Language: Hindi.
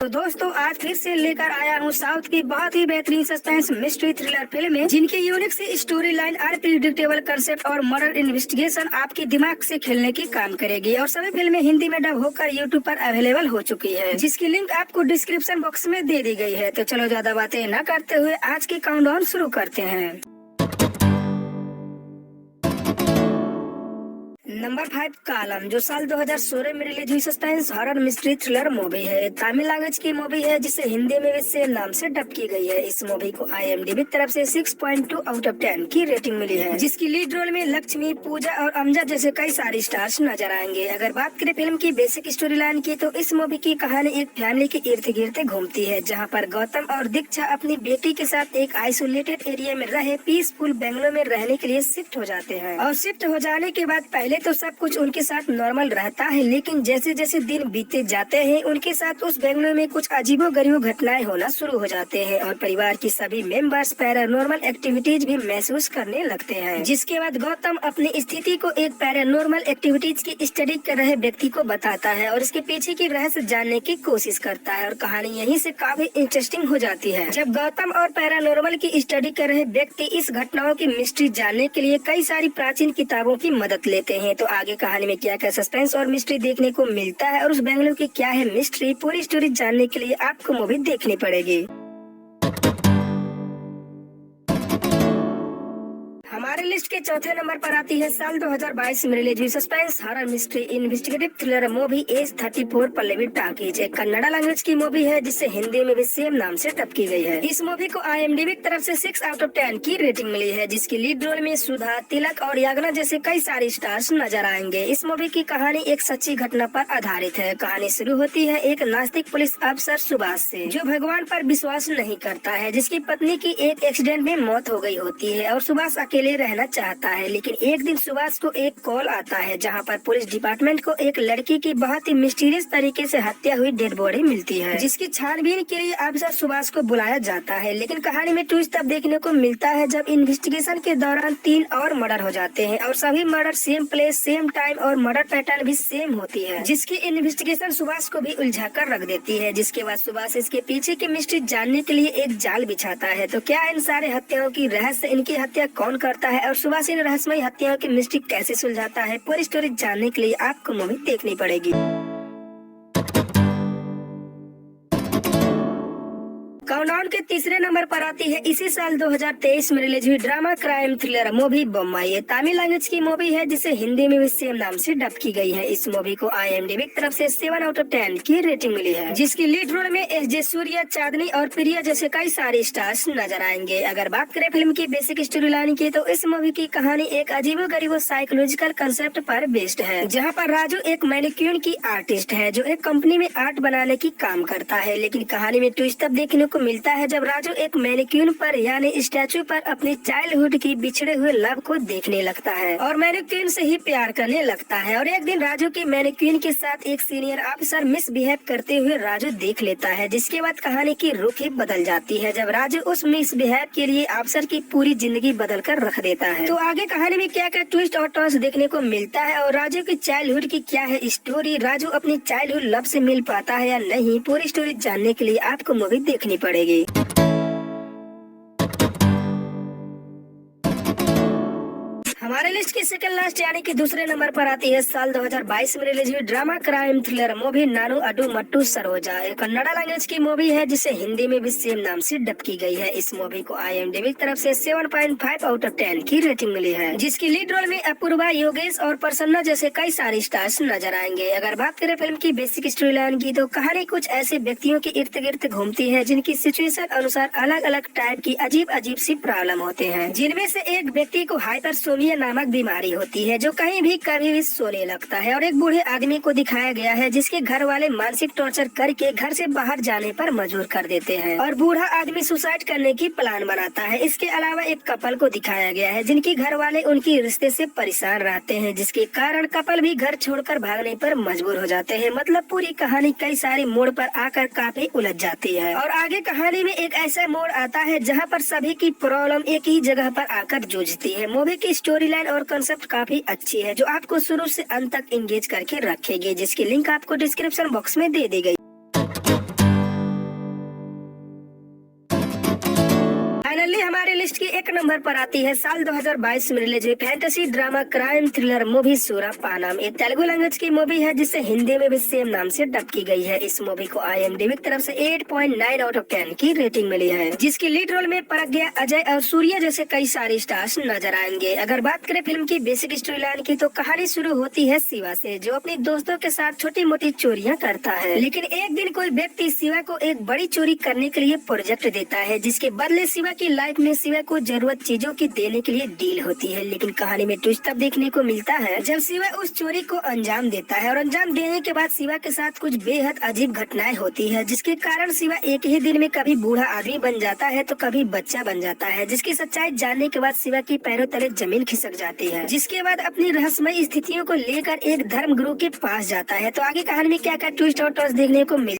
तो दोस्तों आज फिर से लेकर आया हूँ साउथ की बहुत ही बेहतरीन सस्पेंस मिस्ट्री थ्रिलर फिल्में जिनकी यूनिक सी स्टोरी लाइन, अनप्रिडिक्टेबल कंसेप्ट और मर्डर इन्वेस्टिगेशन आपके दिमाग से खेलने की काम करेगी। और सभी फिल्में हिंदी में डब होकर यूट्यूब पर अवेलेबल हो चुकी है, जिसकी लिंक आपको डिस्क्रिप्शन बॉक्स में दे दी गई है। तो चलो ज्यादा बातें न करते हुए आज की काउंटडाउन शुरू करते हैं। नंबर 5 कालम, जो साल 2016 में रिलीज हुई suspense horror mystery thriller movie है। तमिल लैंग्वेज की मूवी है जिसे हिंदी में भी सेम नाम से डब की गई है। इस मूवी को IMDb की तरफ से 6.2 आउट ऑफ 10 की रेटिंग मिली है, जिसकी लीड रोल में लक्ष्मी, पूजा और अमजद जैसे कई सारे स्टार्स नजर आएंगे। अगर बात करें फिल्म की बेसिक स्टोरी लाइन की, तो इस मूवी की कहानी एक फैमिली के इर्द गिर्द घूमती है, जहाँ पर गौतम और दीक्षा अपनी बेटी के साथ एक आइसोलेटेड एरिया में रहे पीसफुल बेंगलोर में रहने के लिए शिफ्ट हो जाते हैं। और शिफ्ट हो जाने के बाद पहले तो सब कुछ उनके साथ नॉर्मल रहता है, लेकिन जैसे जैसे दिन बीते जाते हैं उनके साथ उस बेंगलोर में कुछ अजीबो-गरीबो घटनाएं होना शुरू हो जाते हैं और परिवार की सभी मेंबर्स पैरानॉर्मल एक्टिविटीज भी महसूस करने लगते हैं। जिसके बाद गौतम अपनी स्थिति को एक पैरानॉर्मल एक्टिविटीज की स्टडी कर रहे व्यक्ति को बताता है और इसके पीछे की रहस्य जानने की कोशिश करता है और कहानी यहीं से काफी इंटरेस्टिंग हो जाती है, जब गौतम और पैरानॉर्मल की स्टडी कर रहे व्यक्ति इस घटनाओं की मिस्ट्री जानने के लिए कई सारी प्राचीन किताबों की मदद लेते हैं। तो आगे कहानी में क्या क्या सस्पेंस और मिस्ट्री देखने को मिलता है और उस बेंगलुरु की क्या है मिस्ट्री, पूरी स्टोरी जानने के लिए आपको मूवी देखनी पड़ेगी। हमारे लिस्ट के चौथे नंबर पर आती है साल 2022 में रिलीज हुई suspense horror mystery investigative thriller movie age 34 Pallavi talkies. एक कन्नड़ा लैंग्वेज की मूवी है जिसे हिंदी में भी सेम नाम से डब की गई है। इस मूवी को IMDb की तरफ से 6 आउट ऑफ 10 की रेटिंग मिली है, जिसकी लीड रोल में सुधा, तिलक और यागना जैसे कई सारे स्टार्स नजर आएंगे। इस मूवी की कहानी एक सच्ची घटना पर आधारित है। कहानी शुरू होती है एक नास्तिक पुलिस अफसर सुभाष से, जो भगवान पर विश्वास नहीं करता है, जिसकी पत्नी की एक एक्सीडेंट में मौत हो गई होती है और सुभाष अकेले रहना चाहता है। लेकिन एक दिन सुभाष को एक कॉल आता है जहां पर पुलिस डिपार्टमेंट को एक लड़की की बहुत ही मिस्टीरियस तरीके से हत्या हुई डेड बॉडी मिलती है, जिसकी छानबीन के लिए अफसर सुभाष को बुलाया जाता है। लेकिन कहानी में ट्विस्ट तब देखने को मिलता है जब इन्वेस्टिगेशन के दौरान 3 और मर्डर हो जाते हैं और सभी murder same place same time और मर्डर पैटर्न भी सेम होती है, जिसकी इन्वेस्टिगेशन सुभाष को भी उलझा कर रख देती है। जिसके बाद सुभाष इसके पीछे की मिस्ट्री जानने के लिए एक जाल बिछाता है। तो क्या इन सारे हत्याओं की रहस्य, इनकी हत्या कौन करता है और सुभाष इन रहस्यमय हत्याओं की मिस्ट्री कैसे सुलझाता है, पूरी स्टोरी जानने के लिए आपको मूवी देखनी पड़ेगी। काउंटडाउन के तीसरे नंबर पर आती है इसी साल 2023 में रिलीज हुई drama crime thriller movie Bommai. ये तमिल लैंग्वेज की मूवी है जिसे हिंदी में भी सेम नाम से डब की गई है। इस मूवी को IMDb की तरफ से 7 आउट ऑफ 10 की रेटिंग मिली है, जिसकी लीड रोल में SJ सूर्या, चांदनी और प्रिया जैसे कई सारे स्टार्स नजर आएंगे। अगर बात करें फिल्म की बेसिक स्टोरी लाइन की, तो इस मूवी की कहानी एक अजीबो-गरीबो साइकोलॉजिकल कंसेप्ट पर बेस्ड है, जहाँ पर राजू एक मैनिक्यूर की आर्टिस्ट है जो एक कंपनी में आर्ट बनाने की काम करता है। लेकिन कहानी में ट्विस्ट तब देखने को मिलता है जब राजू एक मैनिक्यूर पर यानी स्टैचू पर अपनी चाइल्डहुड की बिछड़े हुए लव को देखने लगता है और मैनिक्यूर से ही प्यार करने लगता है। और एक दिन राजू की मैनिक्यूर के साथ एक सीनियर ऑफिसर मिसबिहेव करते हुए राजू देख लेता है, जिसके बाद कहानी की रुख ही बदल जाती है जब राजू उस मिसबिहेव के लिए ऑफिसर की पूरी जिंदगी बदल कर रख देता है। तो आगे कहानी में क्या क्या ट्विस्ट और टर्न्स देखने को मिलता है और राजू की चाइल्डहुड की क्या है स्टोरी, राजू अपनी चाइल्डहुड लव से मिल पाता है या नहीं, पूरी स्टोरी जानने के लिए आपको मूवी देखनी पड़ेगी। हमारे लिस्ट की सेकंड लास्ट यानी कि दूसरे नंबर पर आती है साल 2022 में रिलीज हुई ड्रामा क्राइम थ्रिलर मूवी नानू अडू मट्टू सरोजा। एक कन्नड़ा लैंग्वेज की मूवी है जिसे हिंदी में भी सेम नाम से डब की गई है। इस मूवी को IMDb की तरफ से 7.5 आउट ऑफ 10 की रेटिंग मिली है, जिसकी लीड रोल में अपूर्वा, योगेश और प्रसन्ना जैसे कई सारे स्टार्स नजर आएंगे। अगर बात करें फिल्म की बेसिक स्टोरी लाइन की, तो कहानी कुछ ऐसे व्यक्तियों के इर्द गिर्द घूमती है जिनकी सिचुएशन अनुसार अलग अलग टाइप की अजीब अजीब सी प्रॉब्लम होते हैं, जिनमें से एक व्यक्ति को हाइपरसोमिया नामक बीमारी होती है जो कहीं भी कभी भी सोने लगता है। और एक बूढ़े आदमी को दिखाया गया है जिसके घर वाले मानसिक टॉर्चर करके घर से बाहर जाने पर मजबूर कर देते हैं और बूढ़ा आदमी सुसाइड करने की प्लान बनाता है। इसके अलावा एक कपल को दिखाया गया है जिनके घर वाले उनकी रिश्ते से परेशान रहते हैं, जिसके कारण कपल भी घर छोड़कर भागने पर मजबूर हो जाते हैं। मतलब पूरी कहानी कई सारे मोड़ पर आकर काफी उलझ जाती है और आगे कहानी में एक ऐसा मोड़ आता है जहाँ पर सभी की प्रॉब्लम एक ही जगह पर आकर जूझती है। मूवी की स्टोरी लाइन और कंसेप्ट काफी अच्छी है जो आपको शुरू से अंत तक एंगेज करके रखेगी, जिसकी लिंक आपको डिस्क्रिप्शन बॉक्स में दे दी गई। फाइनली हमारे लिस्ट की 1 नंबर पर आती है साल 2022 में रिलीज हुई fantasy drama crime thriller movie Surapanam. एक तेलुगु लैंग्वेज की मूवी है जिसे हिंदी में भी सेम नाम से डब की गई है। इस मूवी को IMDb की तरफ से 8.9 आउट ऑफ 10 की रेटिंग मिली है, जिसकी लीड रोल में प्रज्ञा, अजय और सूर्या जैसे कई सारे स्टार्स नजर आएंगे। अगर बात करें फिल्म की बेसिक स्टोरी लाइन की तो कहानी शुरू होती है शिवा से, जो अपने दोस्तों के साथ छोटी मोटी चोरियां करता है। लेकिन एक दिन कोई व्यक्ति शिवा को एक बड़ी चोरी करने के लिए प्रोजेक्ट देता है, जिसके बदले शिवा की लाइफ में शिवा को जरूरत चीजों की देने के लिए डील होती है। लेकिन कहानी में ट्विस्ट तब देखने को मिलता है जब शिवा उस चोरी को अंजाम देता है और अंजाम देने के बाद शिवा के साथ कुछ बेहद अजीब घटनाएं होती है, जिसके कारण शिवा एक ही दिन में कभी बूढ़ा आदमी बन जाता है तो कभी बच्चा बन जाता है। जिसकी सच्चाई जानने के बाद शिवा की पैरों तले जमीन खिसक जाती है, जिसके बाद अपनी रहस्यमय स्थितियों को लेकर एक धर्म गुरु के पास जाता है। तो आगे कहानी में क्या क्या ट्विस्ट और टर्न्स देखने को मिल